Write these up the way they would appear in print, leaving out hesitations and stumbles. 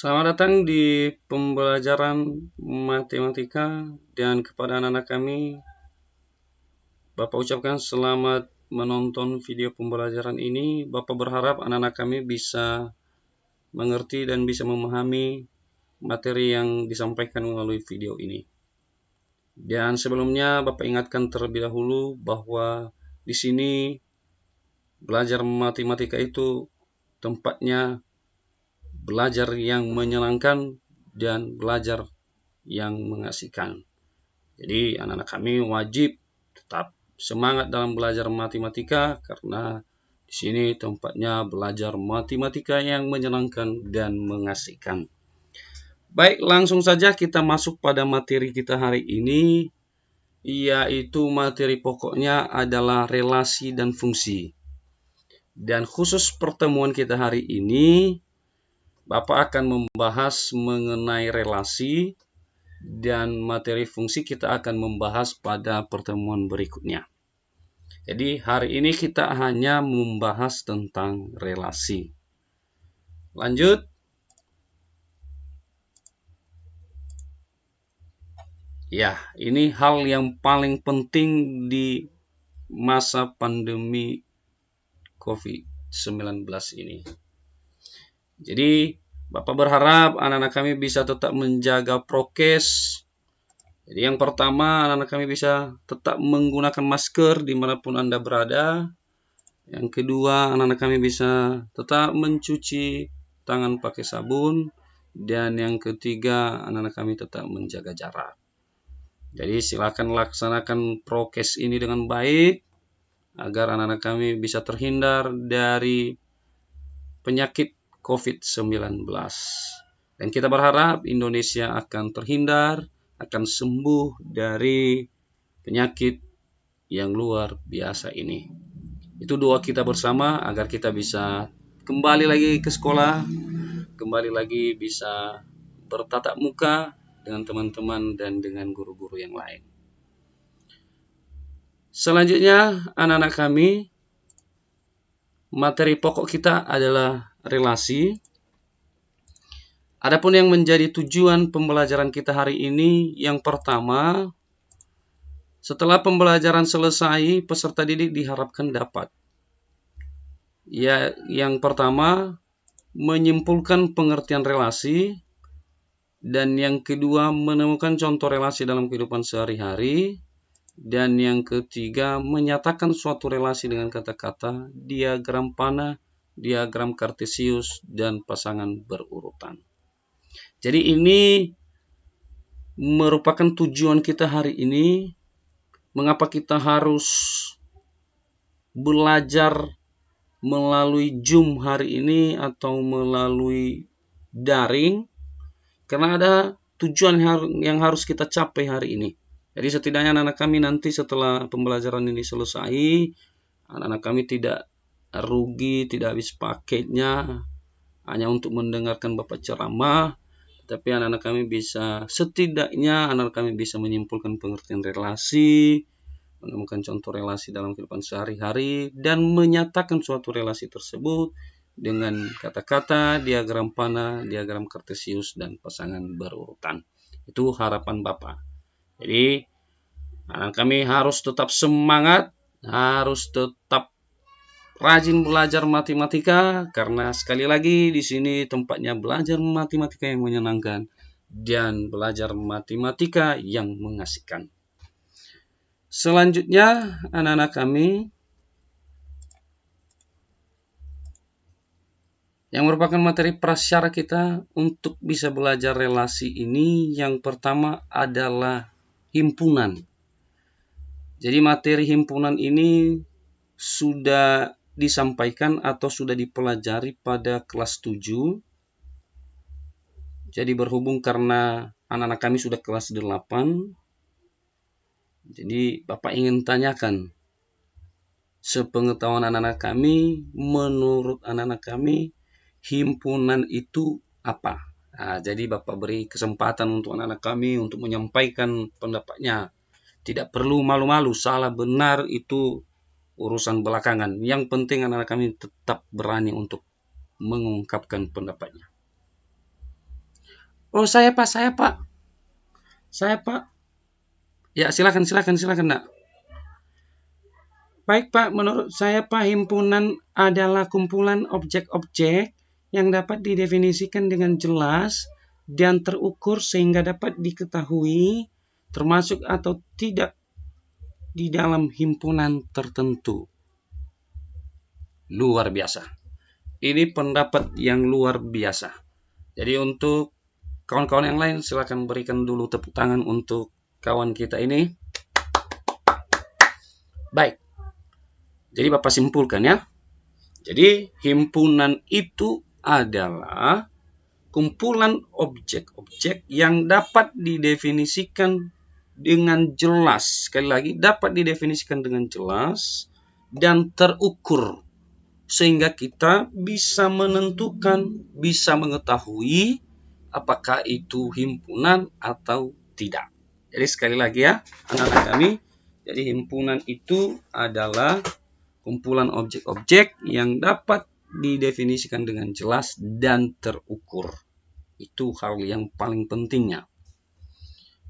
Selamat datang di pembelajaran matematika dan kepada anak-anak kami, Bapak ucapkan selamat menonton video pembelajaran ini. Bapak berharap anak-anak kami bisa mengerti dan bisa memahami materi yang disampaikan melalui video ini. Dan sebelumnya Bapak ingatkan terlebih dahulu bahwa di sini belajar matematika itu tempatnya belajar yang menyenangkan dan belajar yang mengasihkan. Jadi anak-anak kami wajib tetap semangat dalam belajar matematika karena di sini tempatnya belajar matematika yang menyenangkan dan mengasihkan. Baik, langsung saja kita masuk pada materi kita hari ini, yaitu materi pokoknya adalah relasi dan fungsi. Dan khusus pertemuan kita hari ini, Bapak akan membahas mengenai relasi, dan materi fungsi kita akan membahas pada pertemuan berikutnya. Jadi hari ini kita hanya membahas tentang relasi. Lanjut. Ya, ini hal yang paling penting di masa pandemi COVID-19 ini. Jadi Bapak berharap anak-anak kami bisa tetap menjaga prokes. Jadi yang pertama, anak-anak kami bisa tetap menggunakan masker dimanapun Anda berada. Yang kedua, anak-anak kami bisa tetap mencuci tangan pakai sabun. Dan yang ketiga, anak-anak kami tetap menjaga jarak. Jadi silakan laksanakan prokes ini dengan baik agar anak-anak kami bisa terhindar dari penyakit COVID-19. Dan kita berharap Indonesia akan terhindar, akan sembuh dari penyakit yang luar biasa ini. Itu doa kita bersama agar kita bisa kembali lagi ke sekolah, kembali lagi bisa bertatap muka dengan teman-teman dan dengan guru-guru yang lain. Selanjutnya, anak-anak kami, materi pokok kita adalah relasi. Adapun yang menjadi tujuan pembelajaran kita hari ini, yang pertama, setelah pembelajaran selesai, peserta didik diharapkan dapat. Ya, yang pertama, menyimpulkan pengertian relasi, dan yang kedua, menemukan contoh relasi dalam kehidupan sehari-hari, dan yang ketiga, menyatakan suatu relasi dengan kata-kata, diagram panah, diagram kartesius, dan pasangan berurutan. Jadi ini merupakan tujuan kita hari ini. Mengapa kita harus belajar melalui Zoom hari ini atau melalui daring? Karena ada tujuan yang harus kita capai hari ini. Jadi setidaknya anak-anak kami nanti setelah pembelajaran ini selesai, anak-anak kami tidak rugi, tidak habis paketnya hanya untuk mendengarkan Bapak ceramah, tapi anak-anak kami bisa, setidaknya anak-anak kami bisa menyimpulkan pengertian relasi, menemukan contoh relasi dalam kehidupan sehari-hari, dan menyatakan suatu relasi tersebut dengan kata-kata, diagram panah, diagram kartesius, dan pasangan berurutan. Itu harapan Bapak. Jadi anak kami harus tetap semangat, harus tetap rajin belajar matematika, karena sekali lagi di sini tempatnya belajar matematika yang menyenangkan dan belajar matematika yang mengasihkan. Selanjutnya, anak-anak kami, yang merupakan materi prasyarat kita untuk bisa belajar relasi ini, yang pertama adalah himpunan. Jadi materi himpunan ini sudah disampaikan atau sudah dipelajari pada kelas 7. Jadi berhubung karena anak-anak kami sudah kelas 8, jadi Bapak ingin tanyakan, sepengetahuan anak-anak kami, menurut anak-anak kami, himpunan itu apa? Nah, jadi Bapak beri kesempatan untuk anak-anak kami untuk menyampaikan pendapatnya. Tidak perlu malu-malu, salah benar itu urusan belakangan. Yang penting anak-anak kami tetap berani untuk mengungkapkan pendapatnya. Oh, saya Pak, saya Pak. Saya Pak. Ya, silakan, Nak. Baik Pak, menurut saya Pak, himpunan adalah kumpulan objek-objek yang dapat didefinisikan dengan jelas dan terukur sehingga dapat diketahui termasuk atau tidak di dalam himpunan tertentu. Luar biasa. Ini pendapat yang luar biasa. Jadi untuk kawan-kawan yang lain, silakan berikan dulu tepuk tangan untuk kawan kita ini. Baik. Jadi Bapak simpulkan ya. Jadi himpunan itu adalah kumpulan objek-objek yang dapat didefinisikan dengan jelas. Sekali lagi, dapat didefinisikan dengan jelas dan terukur. Sehingga kita bisa menentukan, bisa mengetahui apakah itu himpunan atau tidak. Jadi sekali lagi ya, anak-anak kami, jadi himpunan itu adalah kumpulan objek-objek yang dapat didefinisikan dengan jelas dan terukur. Itu hal yang paling pentingnya.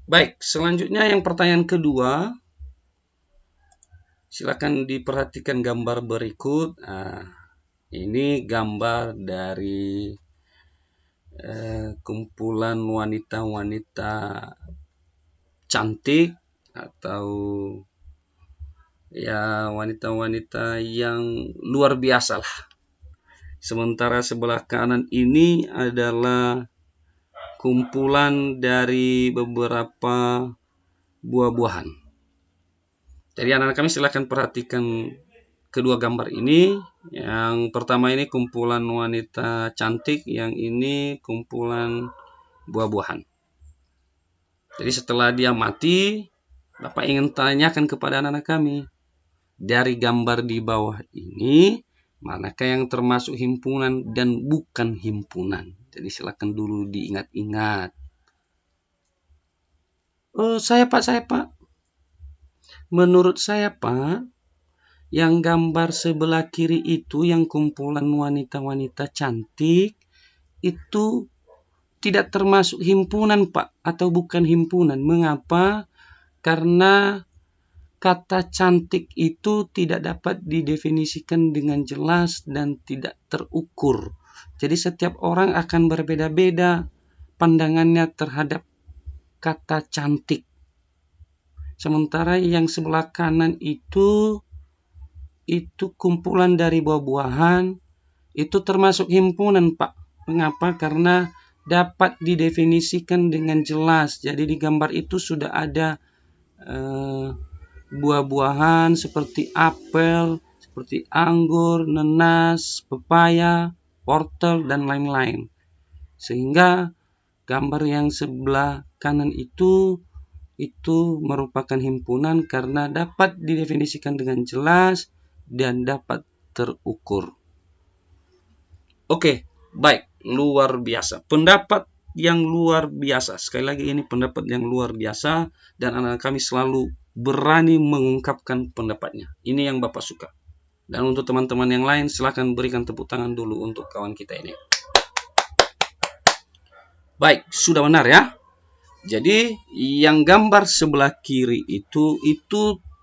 Baik, selanjutnya yang pertanyaan kedua. Silakan diperhatikan gambar berikut. Nah, ini gambar dari kumpulan wanita-wanita cantik atau ya wanita-wanita yang luar biasa lah. Sementara sebelah kanan ini adalah kumpulan dari beberapa buah-buahan. Jadi anak-anak kami silakan perhatikan kedua gambar ini. Yang pertama ini kumpulan wanita cantik, yang ini kumpulan buah-buahan. Jadi setelah dia mati, Bapak ingin tanyakan kepada anak-anak kami, dari gambar di bawah ini, manakah yang termasuk himpunan dan bukan himpunan? Jadi silakan dulu diingat-ingat. Oh, saya Pak. Menurut saya Pak, yang gambar sebelah kiri itu, yang kumpulan wanita-wanita cantik, itu tidak termasuk himpunan Pak, atau bukan himpunan. Mengapa? Karena kata cantik itu tidak dapat didefinisikan dengan jelas dan tidak terukur. Jadi setiap orang akan berbeda-beda pandangannya terhadap kata cantik. Sementara yang sebelah kanan itu kumpulan dari buah-buahan, itu termasuk himpunan Pak. Mengapa? Karena dapat didefinisikan dengan jelas. Jadi di gambar itu sudah ada buah-buahan seperti apel, seperti anggur, nanas, pepaya, wortel, dan lain-lain. Sehingga gambar yang sebelah kanan itu merupakan himpunan karena dapat didefinisikan dengan jelas dan dapat terukur. Oke, baik, luar biasa. Pendapat yang luar biasa. Sekali lagi ini pendapat yang luar biasa dan anak kami selalu berani mengungkapkan pendapatnya. Ini yang Bapak suka. Dan untuk teman-teman yang lain silakan berikan tepuk tangan dulu untuk kawan kita ini. Baik, sudah benar ya. Jadi yang gambar sebelah kiri itu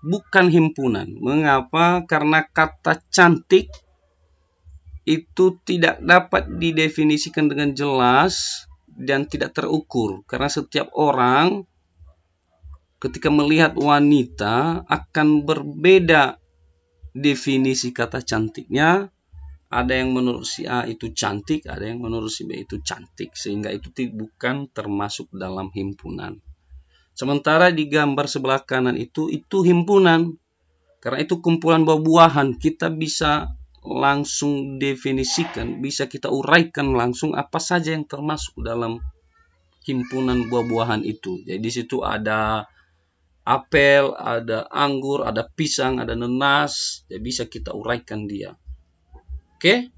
bukan himpunan. Mengapa? Karena kata cantik itu tidak dapat didefinisikan dengan jelas dan tidak terukur. Karena setiap orang ketika melihat wanita akan berbeda definisi kata cantiknya. Ada yang menurut si A itu cantik, ada yang menurut si B itu cantik. Sehingga itu bukan termasuk dalam himpunan. Sementara di gambar sebelah kanan itu himpunan. Karena itu kumpulan buah-buahan. Kita bisa langsung definisikan, bisa kita uraikan langsung apa saja yang termasuk dalam himpunan buah-buahan itu. Jadi di situ ada apel, ada anggur, ada pisang, ada nanas. Jadi bisa kita uraikan dia. Oke?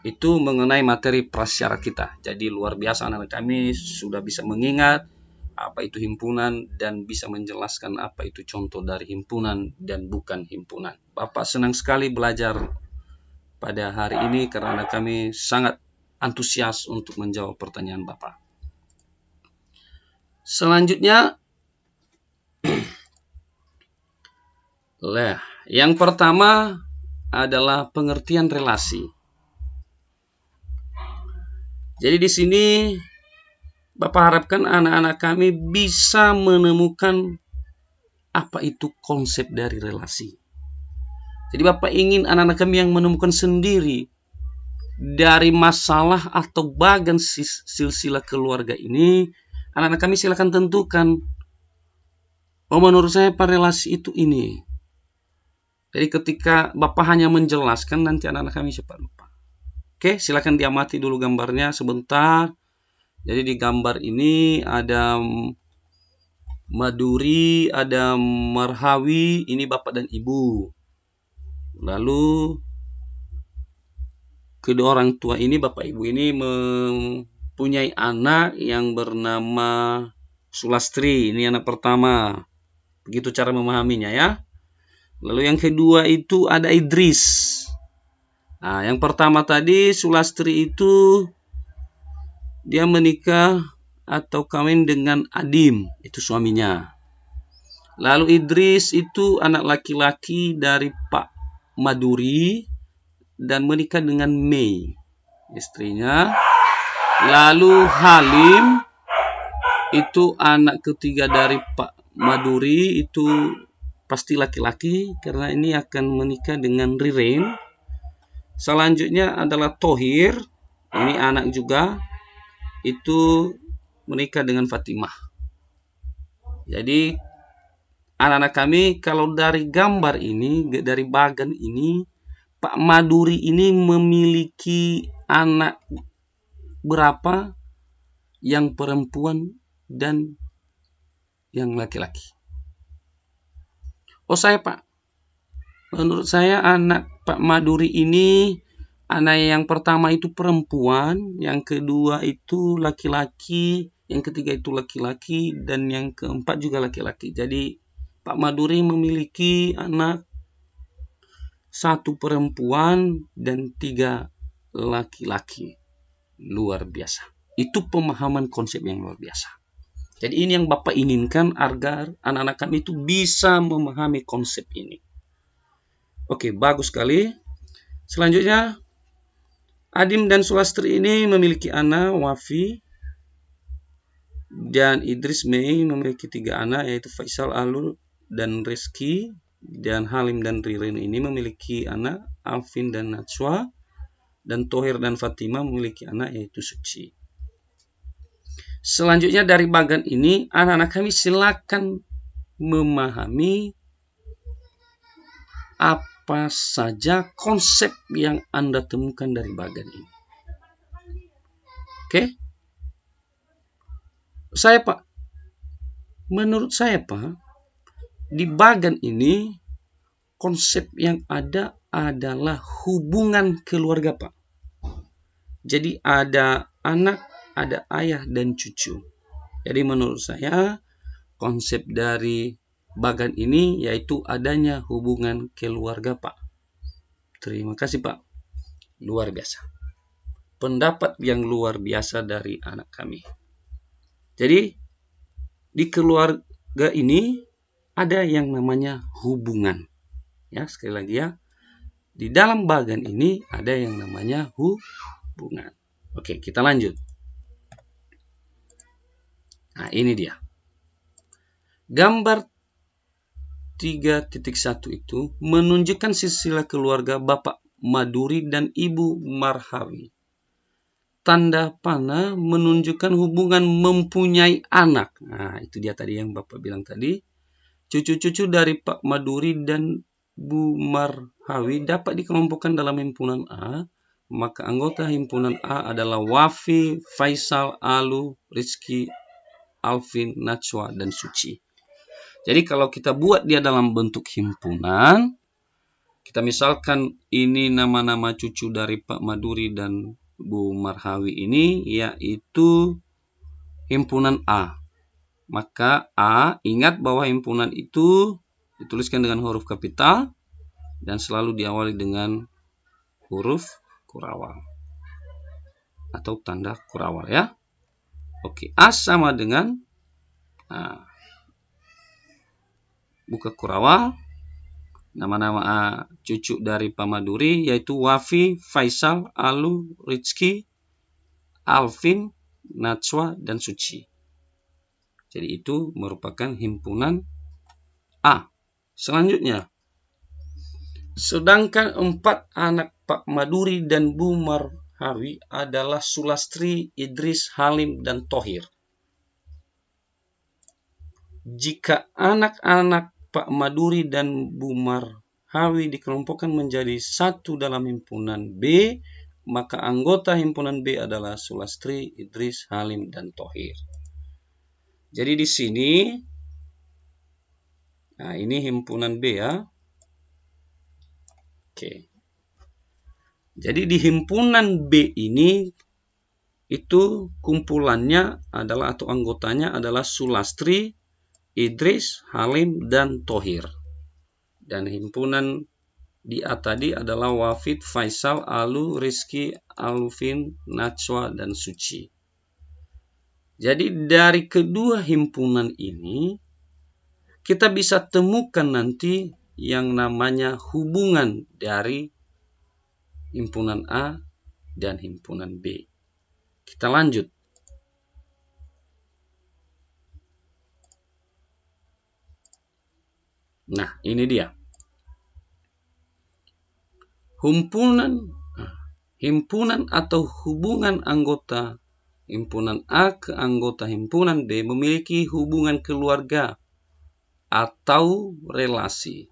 Itu mengenai materi prasyarat kita. Jadi luar biasa anak kami sudah bisa mengingat apa itu himpunan dan bisa menjelaskan apa itu contoh dari himpunan dan bukan himpunan. Bapak senang sekali belajar pada hari ini karena kami sangat antusias untuk menjawab pertanyaan Bapak. Selanjutnya, yang pertama adalah pengertian relasi. Jadi di sini Bapak harapkan anak-anak kami bisa menemukan apa itu konsep dari relasi. Jadi Bapak ingin anak-anak kami yang menemukan sendiri dari masalah atau bagan silsilah keluarga ini. Anak-anak kami silakan tentukan, oh menurut saya apa relasi itu ini. Jadi ketika Bapak hanya menjelaskan, nanti anak-anak kami cepat lupa. Oke, silakan diamati dulu gambarnya sebentar. Jadi di gambar ini ada Maduri, ada Marhawi, ini bapak dan ibu. Lalu kedua orang tua ini, bapak ibu ini mempunyai anak yang bernama Sulastri. Ini anak pertama. Begitu cara memahaminya ya. Lalu yang kedua itu ada Idris. Nah, yang pertama tadi Sulastri itu dia menikah atau kawin dengan Adim, itu suaminya. Lalu Idris itu anak laki-laki dari Pak Maduri dan menikah dengan Mei, istrinya. Lalu Halim itu anak ketiga dari Pak Maduri, itu pasti laki-laki karena ini akan menikah dengan Ririn. Selanjutnya adalah Tohir, ini anak juga, itu menikah dengan Fatimah. Jadi anak-anak kami kalau dari gambar ini, dari bagan ini, Pak Maduri ini memiliki anak berapa yang perempuan dan yang laki-laki. Oh saya Pak, menurut saya anak Pak Maduri ini, anak yang pertama itu perempuan, yang kedua itu laki-laki, yang ketiga itu laki-laki, dan yang keempat juga laki-laki. Jadi Pak Maduri memiliki anak 1 perempuan dan 3 laki-laki. Luar biasa. Itu pemahaman konsep yang luar biasa. Jadi ini yang Bapak inginkan agar anak-anak kami itu bisa memahami konsep ini. Oke, bagus sekali. Selanjutnya, Adim dan Sulastri ini memiliki anak, Wafi, dan Idris Mei memiliki 3 anak, yaitu Faisal, Alul, dan Rizky. Dan Halim dan Ririn ini memiliki anak, Alvin dan Najwa. Dan Tohir dan Fatimah memiliki anak, yaitu Suci. Selanjutnya dari bagan ini, anak-anak kami silakan memahami apa saja konsep yang Anda temukan dari bagan ini. Oke? Menurut saya Pak, di bagan ini konsep yang ada adalah hubungan keluarga Pak. Jadi ada anak, ada ayah dan cucu. Jadi menurut saya konsep dari bagan ini yaitu adanya hubungan keluarga Pak. Terima kasih Pak. Luar biasa. Pendapat yang luar biasa dari anak kami. Jadi di keluarga ini ada yang namanya hubungan. Ya, sekali lagi ya. Di dalam bagan ini ada yang namanya hubungan. Oke, kita lanjut. Nah, ini dia. Gambar 3.1 itu menunjukkan silsilah keluarga Bapak Maduri dan Ibu Marhawi. Tanda panah menunjukkan hubungan mempunyai anak. Nah, itu dia tadi yang Bapak bilang tadi. Cucu-cucu dari Pak Maduri dan Bu Marhawi dapat dikelompokkan dalam himpunan A. Maka anggota himpunan A adalah Wafi, Faisal, Alu, Rizky, Alvin, Najwa, dan Suci. Jadi kalau kita buat dia dalam bentuk himpunan, kita misalkan ini nama-nama cucu dari Pak Maduri dan Bu Marhawi ini, yaitu himpunan A. Maka A, ingat bahwa himpunan itu dituliskan dengan huruf kapital dan selalu diawali dengan huruf kurawal atau tanda kurawal ya. Oke, A sama dengan Nah, buka Kurawa, nama-nama cucu dari Pak Maduri yaitu Wafi, Faisal, Alu, Rizky, Alvin, Najwa, dan Suci. Jadi itu merupakan himpunan A. Selanjutnya, sedangkan 4 anak Pak Maduri dan Bu Marhawi adalah Sulastri, Idris, Halim, dan Thohir. Jika anak-anak Pak Maduri dan Bu Marhawi dikelompokkan menjadi satu dalam himpunan B, maka anggota himpunan B adalah Sulastri, Idris, Halim, dan Thohir. Jadi di sini, nah ini himpunan B ya. Oke. Jadi di himpunan B ini itu kumpulannya adalah atau anggotanya adalah Sulastri, Idris, Halim, dan Thohir. Dan himpunan di A tadi adalah Wafid, Faisal, Alu, Rizky, Alvin, Najwa, dan Suci. Jadi dari kedua himpunan ini kita bisa temukan nanti yang namanya hubungan dari himpunan A dan himpunan B. Kita lanjut. Nah, ini dia. Himpunan atau hubungan anggota himpunan A ke anggota himpunan B memiliki hubungan keluarga atau relasi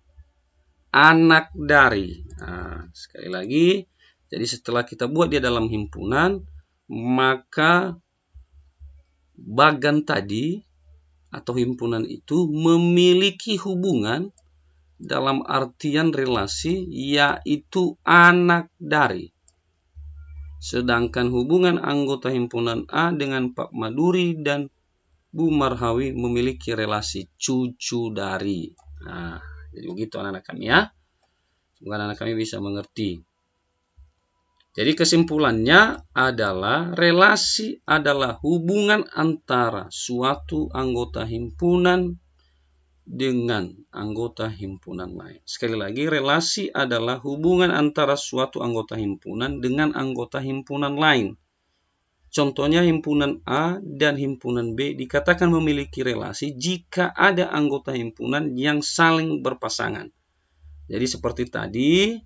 anak dari. Nah, sekali lagi, jadi setelah kita buat dia dalam himpunan, maka bagan tadi atau himpunan itu memiliki hubungan dalam artian relasi, yaitu anak dari. Sedangkan hubungan anggota himpunan A dengan Pak Maduri dan Bu Marhawi memiliki relasi cucu dari. Nah, jadi begitu anak-anak kami ya. Semoga anak-anak kami bisa mengerti. Jadi kesimpulannya adalah relasi adalah hubungan antara suatu anggota himpunan dengan anggota himpunan lain. Sekali lagi, relasi adalah hubungan antara suatu anggota himpunan dengan anggota himpunan lain. Contohnya himpunan A dan himpunan B dikatakan memiliki relasi jika ada anggota himpunan yang saling berpasangan. Jadi seperti tadi,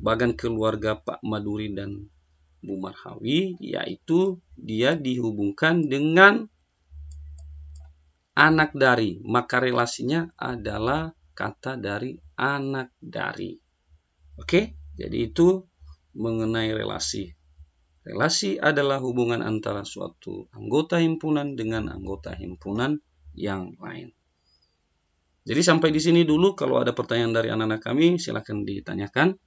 bagan keluarga Pak Maduri dan Bu Marhawi, yaitu dia dihubungkan dengan anak dari, maka relasinya adalah kata dari anak dari. Oke, jadi itu mengenai relasi. Relasi adalah hubungan antara suatu anggota himpunan dengan anggota himpunan yang lain. Jadi sampai di sini dulu. Kalau ada pertanyaan dari anak-anak kami, silakan ditanyakan.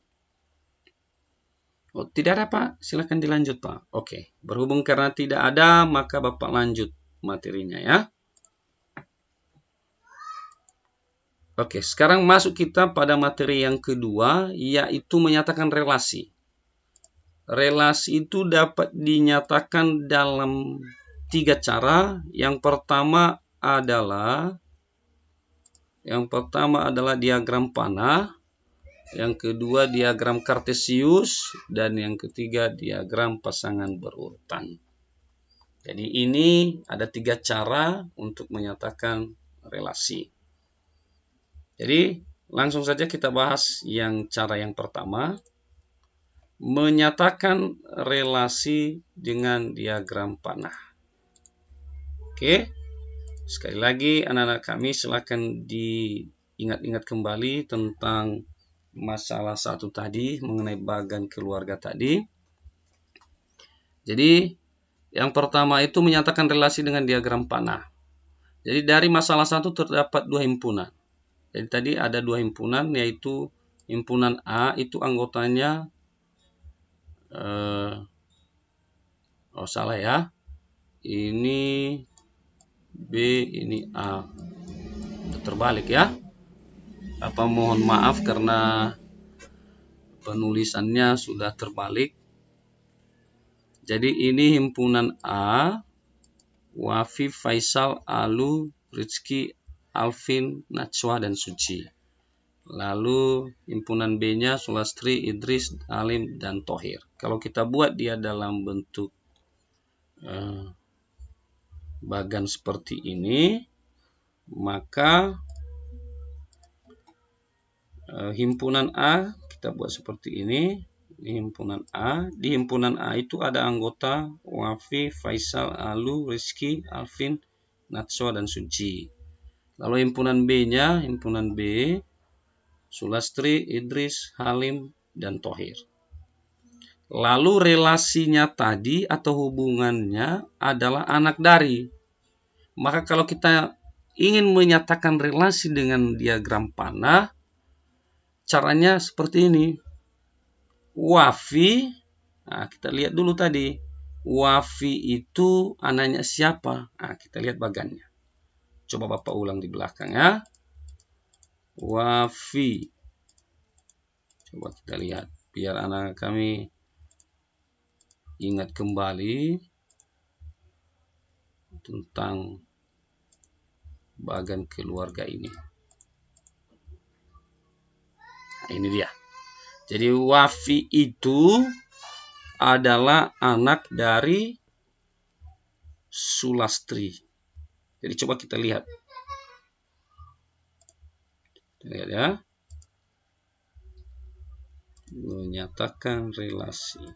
Oh, tidak ada Pak, silakan dilanjut Pak. Oke, berhubung karena tidak ada, maka Bapak lanjut materinya ya. Oke, sekarang masuk kita pada materi yang kedua, yaitu menyatakan relasi. Relasi itu dapat dinyatakan dalam 3 cara. Yang pertama adalah diagram panah, yang kedua diagram kartesius, dan yang ketiga diagram pasangan berurutan. Jadi ini ada 3 cara untuk menyatakan relasi. Jadi langsung saja kita bahas cara yang pertama, menyatakan relasi dengan diagram panah. Oke, sekali lagi anak-anak kami silakan diingat-ingat kembali tentang masalah 1 tadi mengenai bagan keluarga tadi. Jadi yang pertama itu menyatakan relasi dengan diagram panah. Jadi dari masalah 1 terdapat 2 himpunan. Jadi tadi ada 2 himpunan, yaitu himpunan A itu anggotanya salah ya. Ini B, ini A. Udah terbalik ya. Mohon maaf karena penulisannya sudah terbalik. Jadi ini himpunan A Wafi, Faisal, Alu, Rizky, Alvin, Najwa, dan Suci. Lalu himpunan B-nya Sulastri, Idris, Alim, dan Thohir. Kalau kita buat dia dalam bentuk bagan seperti ini, maka himpunan A kita buat seperti ini. Ini himpunan A. Di himpunan A itu ada anggota Wafi, Faisal, Alu, Rizky, Alvin, Najwa, dan Suci. Lalu himpunan B-nya, himpunan B, Sulastri, Idris, Halim, dan Thohir. Lalu relasinya tadi atau hubungannya adalah anak dari. Maka kalau kita ingin menyatakan relasi dengan diagram panah, caranya seperti ini. Wafi, nah kita lihat dulu tadi. Wafi itu anaknya siapa? Nah, kita lihat bagannya. Coba Bapak ulang di belakang ya. Wafi. Coba kita lihat biar anak kami ingat kembali tentang bagan keluarga ini. Nah, ini dia. Jadi Wafi itu adalah anak dari Sulastri. Jadi coba kita lihat. Kita lihat ya. Menyatakan relasi.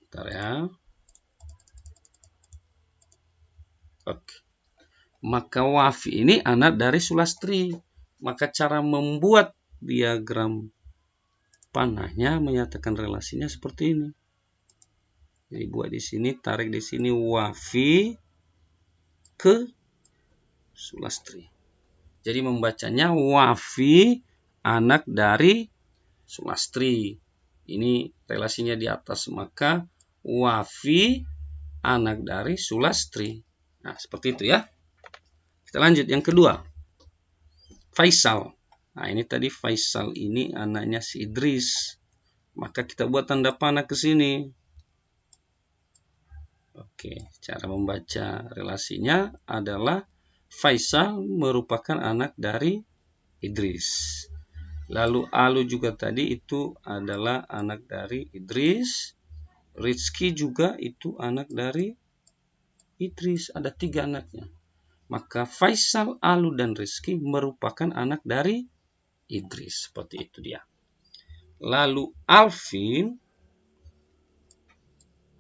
Bentar ya. Oke. Maka Wafi ini anak dari Sulastri. Maka cara membuat diagram panahnya menyatakan relasinya seperti ini. Jadi buat di sini, tarik di sini Wafi ke Sulastri. Jadi membacanya Wafi anak dari Sulastri. Ini relasinya di atas. Maka Wafi anak dari Sulastri. Nah, seperti itu ya. Kita lanjut yang kedua. Faisal. Nah, ini tadi Faisal ini anaknya si Idris. Maka kita buat tanda panah ke sini. Oke, cara membaca relasinya adalah Faisal merupakan anak dari Idris. Lalu Alu juga tadi itu adalah anak dari Idris. Rizky juga itu anak dari Idris. Ada 3 anaknya. Maka Faisal, Alu, dan Rizky merupakan anak dari Idris. Seperti itu dia. Lalu Alvin.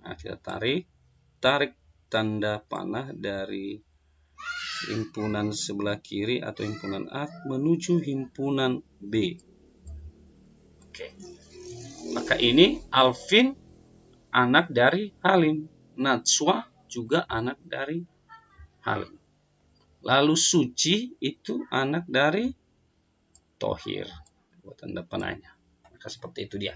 Nah, kita tarik tanda panah dari himpunan sebelah kiri atau himpunan A menuju himpunan B. Oke. Maka ini Alvin anak dari Halim. Najwa juga anak dari Halim. Lalu Suci itu anak dari Thohir. Buat tanda panahnya. Maka seperti itu dia.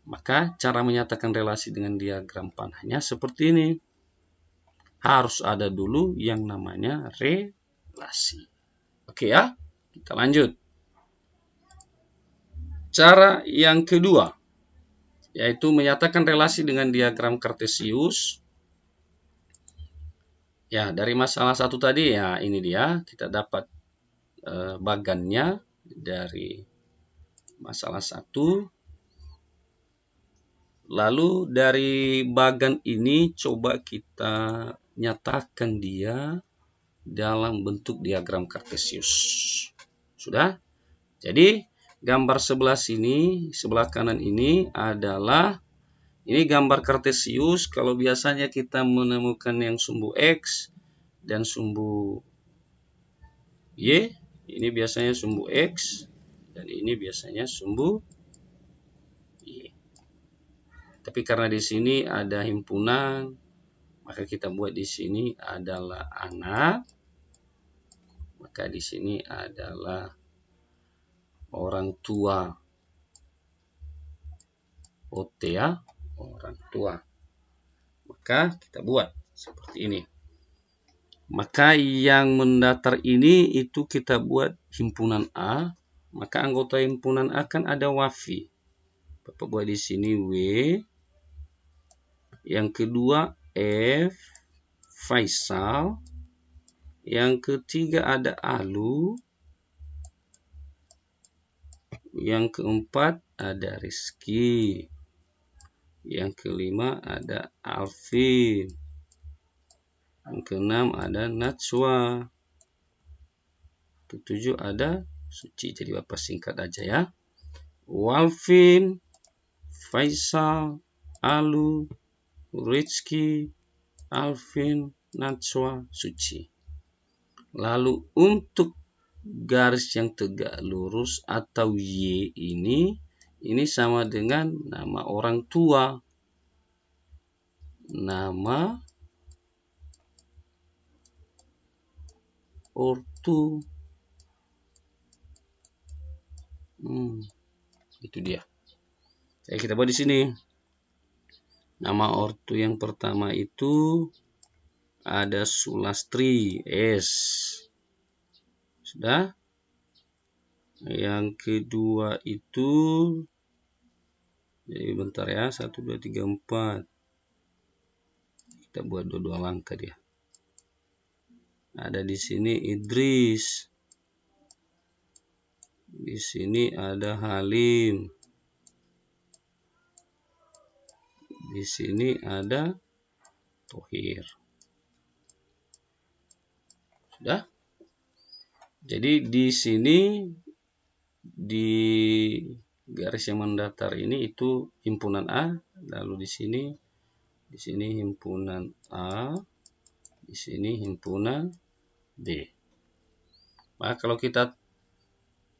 Maka cara menyatakan relasi dengan diagram panahnya seperti ini. Harus ada dulu yang namanya relasi. Oke ya, kita lanjut. Cara yang kedua, yaitu menyatakan relasi dengan diagram Kartesius. Ya, dari masalah 1 tadi ya ini dia, kita dapat bagannya dari masalah 1. Lalu dari bagan ini coba kita nyatakan dia dalam bentuk diagram Kartesius. Sudah? Jadi gambar sebelah sini, sebelah kanan ini adalah ini gambar Kartesius. Kalau biasanya kita menemukan yang sumbu X dan sumbu Y, ini biasanya sumbu X dan ini biasanya sumbu Y. Tapi karena di sini ada himpunan, maka kita buat di sini adalah anak. Maka di sini adalah orang tua. OT ya, orang tua. Maka kita buat seperti ini. Maka yang mendatar ini itu kita buat himpunan A. Maka anggota himpunan A kan ada Wafi. Bapak buat di sini W. Yang kedua F, Faisal. Yang ketiga ada Alu. Yang keempat ada Rizky. Yang kelima ada Alvin. Yang keenam ada Najwa. Ketujuh ada Suci. Jadi Bapak singkat aja ya. Walvin, Faisal, Alu, Rizky, Alvin, Najwa, Suci. Lalu untuk garis yang tegak lurus atau Y ini sama dengan nama orang tua. Nama ortu. Itu dia. Jadi kita buat di sini. Nama ortu yang pertama itu ada Sulastri, S. Sudah. Yang kedua itu, jadi bentar ya, 1, 2, 3, 4. Kita buat dua langkah dia. Ada di sini Idris. Di sini ada Halim. Di sini ada Thohir. Sudah? Jadi di sini di garis yang mendatar ini itu himpunan A, lalu di sini himpunan A, di sini himpunan B. Maka kalau kita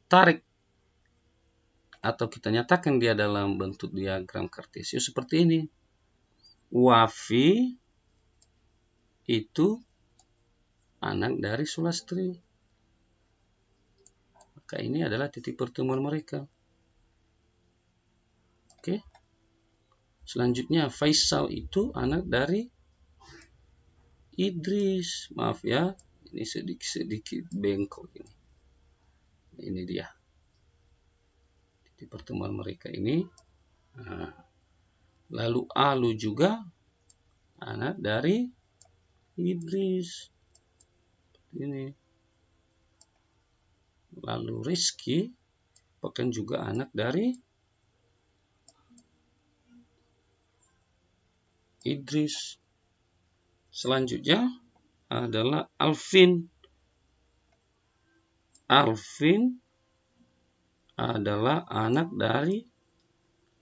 tarik atau kita nyatakan dia dalam bentuk diagram kartesius seperti ini. Wafi itu anak dari Sulastri. Maka ini adalah titik pertemuan mereka. Oke. Selanjutnya Faisal itu anak dari Idris. Maaf ya, ini sedikit bengkok ini. Ini dia titik pertemuan mereka ini. Nah, lalu Alu juga anak dari Idris. Ini. Lalu Rizky bahkan juga anak dari Idris. Selanjutnya adalah Alvin. Alvin adalah anak dari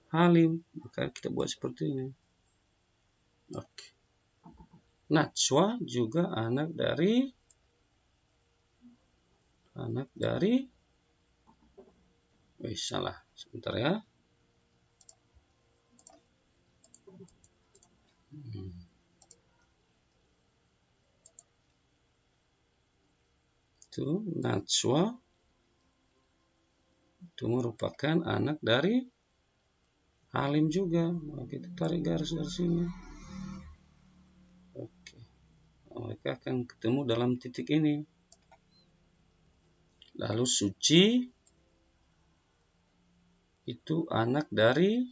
Halim. Maka kita buat seperti ini. Oke. Najwa juga anak dari salah. Sebentar ya. Itu Najwa itu merupakan anak dari Halim juga. Nah, kita tarik garis dari sini. Oke. Mereka akan ketemu dalam titik ini. Lalu Suci itu anak dari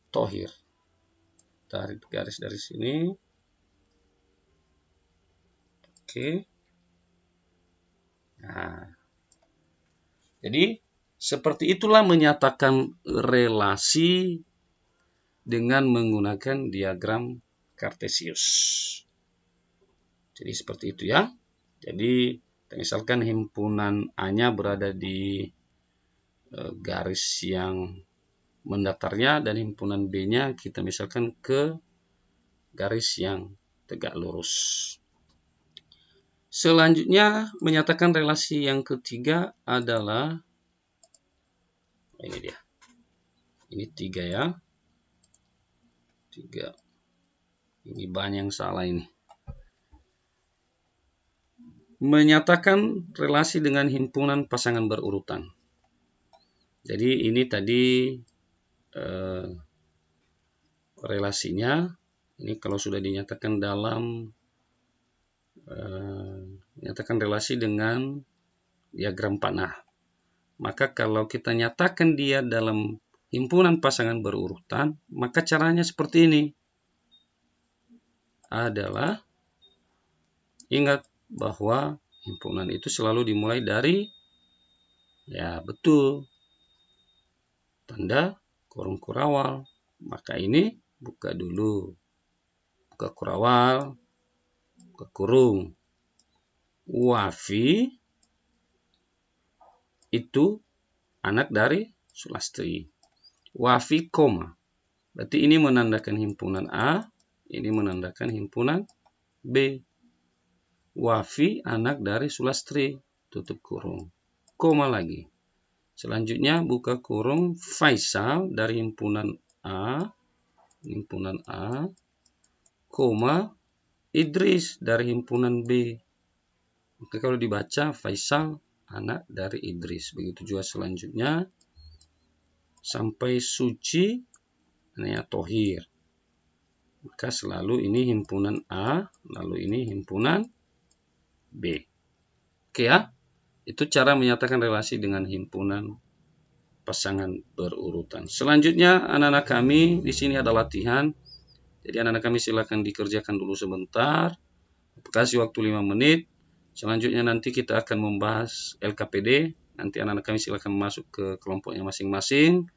Thohir. Tarik garis dari sini. Oke. Nah, jadi seperti itulah menyatakan relasi dengan menggunakan diagram kartesius. Jadi seperti itu ya. Jadi misalkan himpunan A-nya berada di garis yang mendatarnya dan himpunan B-nya kita misalkan ke garis yang tegak lurus. Selanjutnya menyatakan relasi yang ketiga adalah ini dia. Ini 3 ya. 3. Ini banyak yang salah ini. Menyatakan relasi dengan himpunan pasangan berurutan. Jadi ini tadi relasinya. Ini kalau sudah dinyatakan dalam nyatakan relasi dengan diagram panah. Maka kalau kita nyatakan dia dalam himpunan pasangan berurutan, maka caranya seperti ini. Adalah ingat bahwa himpunan itu selalu dimulai dari, ya betul, tanda kurung kurawal. Maka ini buka dulu. Buka kurawal, buka kurung. Wafi itu anak dari Sulastri. Wafi koma. Berarti ini menandakan himpunan A, ini menandakan himpunan B. Wafi anak dari Sulastri, tutup kurung. Koma lagi. Selanjutnya buka kurung Faisal dari himpunan A, koma Idris dari himpunan B. Maka kalau dibaca Faisal anak dari Idris. Begitu juga selanjutnya sampai Suci anaknya Tohir. Maka selalu ini himpunan A, lalu ini himpunan B. Oke ya, itu cara menyatakan relasi dengan himpunan pasangan berurutan. Selanjutnya anak-anak kami di sini ada latihan. Jadi anak-anak kami silakan dikerjakan dulu sebentar. Kasih waktu 5 menit. Selanjutnya nanti kita akan membahas LKPD. Nanti anak-anak kami silakan masuk ke kelompoknya masing-masing.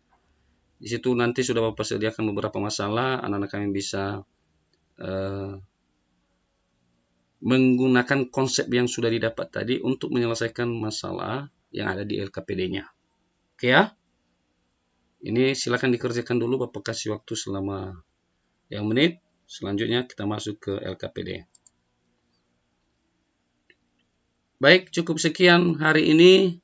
Di situ nanti sudah Bapak sediakan beberapa masalah. Anak-anak kami bisa menggunakan konsep yang sudah didapat tadi untuk menyelesaikan masalah yang ada di LKPD-nya. Oke ya? Ini silakan dikerjakan dulu, Bapak kasih waktu selama 5 menit. Selanjutnya kita masuk ke LKPD. Baik, cukup sekian hari ini.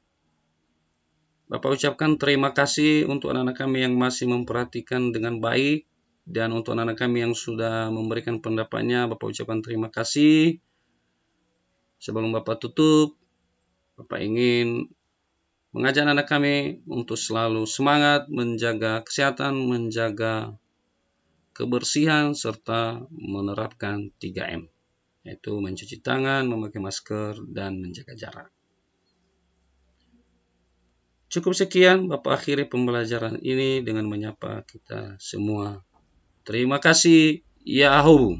Bapak ucapkan terima kasih untuk anak-anak kami yang masih memperhatikan dengan baik. Dan untuk anak-anak kami yang sudah memberikan pendapatnya, Bapak ucapkan terima kasih. Sebelum Bapak tutup, Bapak ingin mengajak anak kami untuk selalu semangat menjaga kesehatan, menjaga kebersihan, serta menerapkan 3M, yaitu mencuci tangan, memakai masker, dan menjaga jarak. Cukup sekian, Bapak akhiri pembelajaran ini dengan menyapa kita semua. Terima kasih, Yahoo!